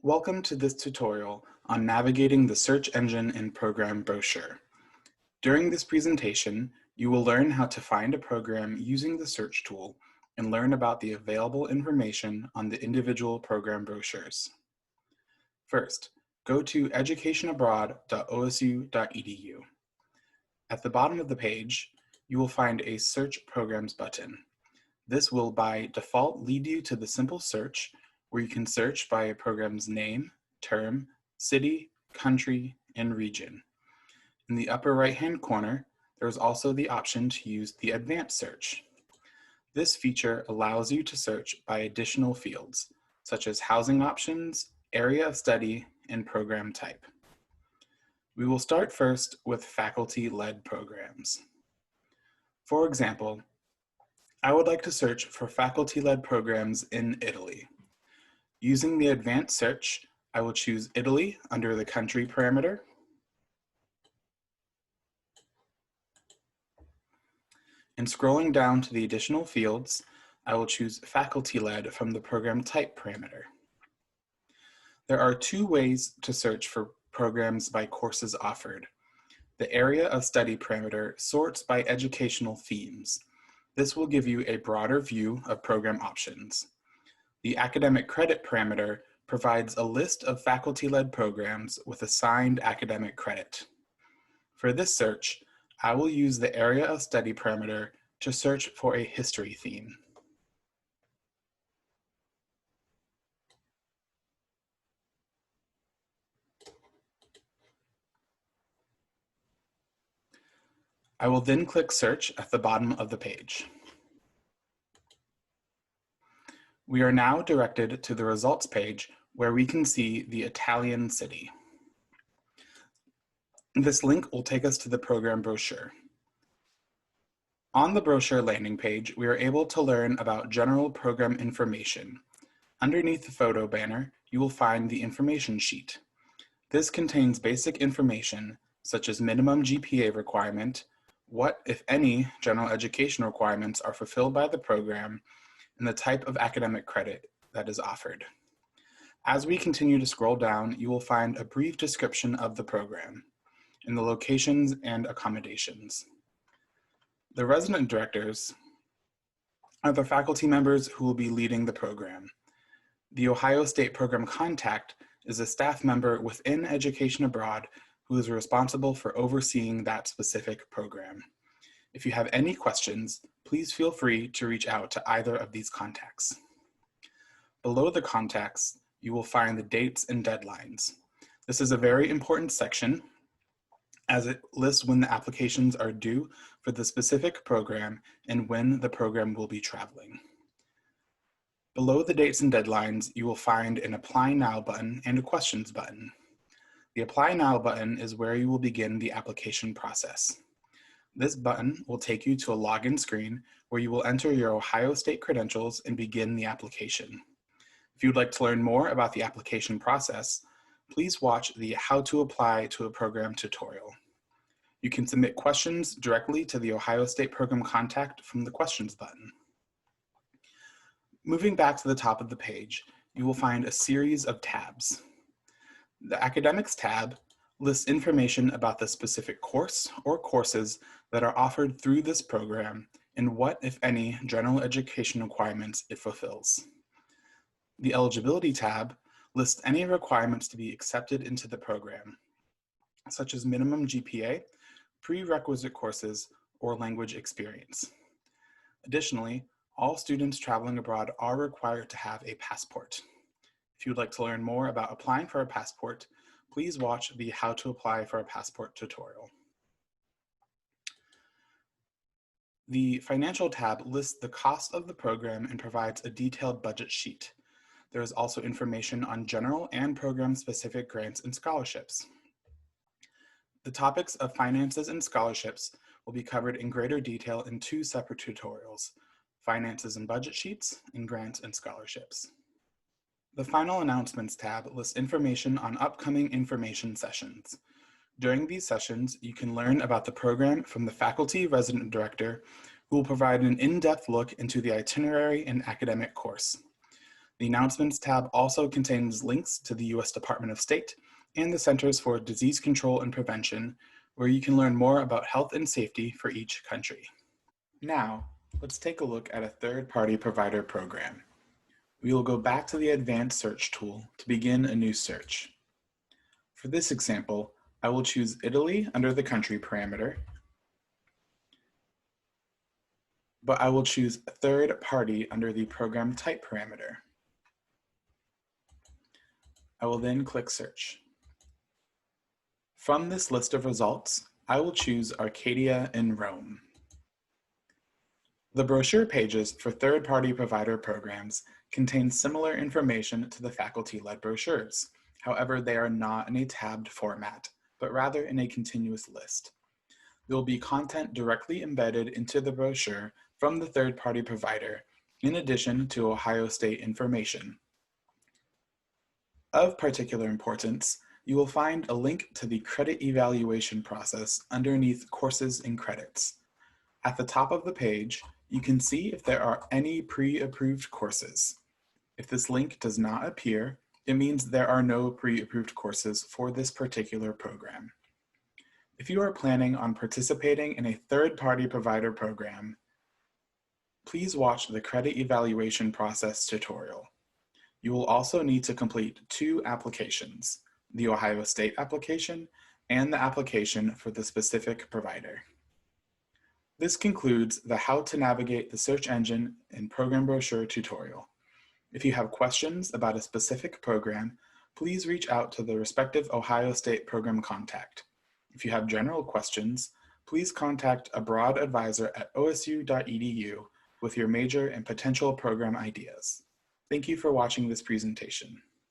Welcome to this tutorial on navigating the search engine and program brochure. During this presentation, you will learn how to find a program using the search tool and learn about the available information on the individual program brochures. First, go to educationabroad.osu.edu. At the bottom of the page, you will find a Search Programs button. This will by default lead you to the simple search where you can search by a program's name, term, city, country, and region. In the upper right-hand corner, there is also the option to use the advanced search. This feature allows you to search by additional fields, such as housing options, area of study, and program type. We will start first with faculty-led programs. For example, I would like to search for faculty-led programs in Italy. Using the advanced search, I will choose Italy under the country parameter. And scrolling down to the additional fields, I will choose faculty-led from the program type parameter. There are two ways to search for programs by courses offered. The area of study parameter sorts by educational themes. This will give you a broader view of program options. The academic credit parameter provides a list of faculty-led programs with assigned academic credit. For this search, I will use the area of study parameter to search for a history theme. I will then click search at the bottom of the page. We are now directed to the results page where we can see the Italian city. This link will take us to the program brochure. On the brochure landing page, we are able to learn about general program information. Underneath the photo banner, you will find the information sheet. This contains basic information such as minimum GPA requirement, what, if any, general education requirements are fulfilled by the program, and the type of academic credit that is offered. As we continue to scroll down, you will find a brief description of the program and the locations and accommodations. The resident directors are the faculty members who will be leading the program. The Ohio State Program Contact is a staff member within Education Abroad who is responsible for overseeing that specific program. If you have any questions, please feel free to reach out to either of these contacts. Below the contacts, you will find the dates and deadlines. This is a very important section as it lists when the applications are due for the specific program and when the program will be traveling. Below the dates and deadlines, you will find an Apply Now button and a Questions button. The Apply Now button is where you will begin the application process. This button will take you to a login screen where you will enter your Ohio State credentials and begin the application. If you'd like to learn more about the application process, please watch the How to Apply to a Program tutorial. You can submit questions directly to the Ohio State Program Contact from the Questions button. Moving back to the top of the page, you will find a series of tabs. The Academics tab lists information about the specific course or courses that are offered through this program and what, if any, general education requirements it fulfills. The Eligibility tab lists any requirements to be accepted into the program, such as minimum GPA, prerequisite courses, or language experience. Additionally, all students traveling abroad are required to have a passport. If you would like to learn more about applying for a passport, please watch the How to Apply for a Passport tutorial. The Financial tab lists the cost of the program and provides a detailed budget sheet. There is also information on general and program-specific grants and scholarships. The topics of finances and scholarships will be covered in greater detail in two separate tutorials: Finances and Budget Sheets and Grants and Scholarships. The Final Announcements tab lists information on upcoming information sessions. During these sessions, you can learn about the program from the faculty resident director who will provide an in-depth look into the itinerary and academic course. The Announcements tab also contains links to the U.S. Department of State and the Centers for Disease Control and Prevention, where you can learn more about health and safety for each country. Now, let's take a look at a third-party provider program. We will go back to the Advanced Search tool to begin a new search. For this example, I will choose Italy under the country parameter, but I will choose third party under the program type parameter. I will then click search. From this list of results, I will choose Arcadia in Rome. The brochure pages for third-party provider programs contain similar information to the faculty-led brochures. However, they are not in a tabbed format, but rather in a continuous list. There will be content directly embedded into the brochure from the third-party provider, in addition to Ohio State information. Of particular importance, you will find a link to the credit evaluation process underneath Courses and Credits. At the top of the page, you can see if there are any pre-approved courses. If this link does not appear, it means there are no pre-approved courses for this particular program. If you are planning on participating in a third-party provider program, please watch the credit evaluation process tutorial. You will also need to complete 2 applications, the Ohio State application and the application for the specific provider. This concludes the How to Navigate the Search Engine in Program Brochure tutorial. If you have questions about a specific program, please reach out to the respective Ohio State program contact. If you have general questions, please contact a broad advisor at osu.edu with your major and potential program ideas. Thank you for watching this presentation.